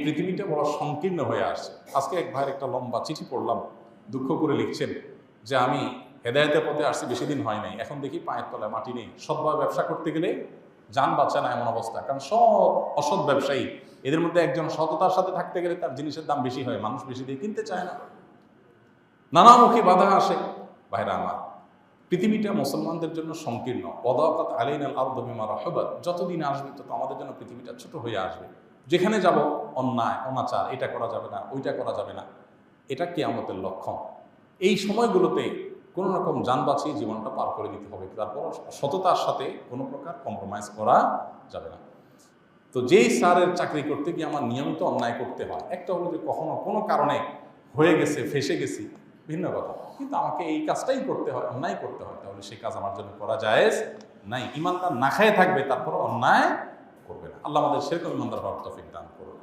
পৃথিবীটা বড় সংকীর্ণ হয়ে আসছে। আজকে এক ভাইয়ের একটা লম্বা চিঠি পড়লাম, দুঃখ করে লিখছেন যে আমি হেদায়েতের পথে আসছি, বেশি দিন হয় নাই, এখন দেখি পায়ের তলায় মাটি নেই। সৎভাবে ব্যবসা করতে গেলে যান বাঁচে না এমন অবস্থা। কারণ সৎ অসৎ ব্যবসায়ী, এদের মধ্যে একজন সততার সাথে থাকতে গেলে তার জিনিসের দাম বেশি হয়, মানুষ বেশি দিয়ে কিনতে চায় না, নানামুখী বাধা আসে। ভাইরা আমার, পৃথিবীটা মুসলমানদের জন্য সংকীর্ণ। ওয়াদাকাত আলাইনাল আরদু বিমা রাহাবাত, যতদিন আসবে তত আমাদের জন্য পৃথিবীটা ছোট হয়ে আসবে। যেখানে যাব অন্যায় অনাচার, এটা করা যাবে না, ওইটা করা যাবে না, এটা কিয়ামতের লক্ষণ। এই সময়গুলোতে কোনো রকম যান বাঁচিয়ে জীবনটা পার করে দিতে হবে, তারপর সততার সাথে কোনো প্রকার কম্প্রোমাইজ করা যাবে না। তো যেই স্যারের চাকরি করতে গিয়ে আমার নিয়মিত অন্যায় করতে হয়, একটা হলো যে কখনো কোনো কারণে হয়ে গেছে, ফেসে গেছি, ভিন্ন কথা, কিন্তু আমাকে এই কাজটাই করতে হয়, অন্যায় করতে হয়, তাহলে সেই কাজ আমার জন্য করা জায়েজ নাই। ইমানদার না খায় থাকবে, তারপর অন্যায় করবে না। আল্লাহ আমাদের সেরকম ইমানদার হওয়ার তৌফিক দান করুন।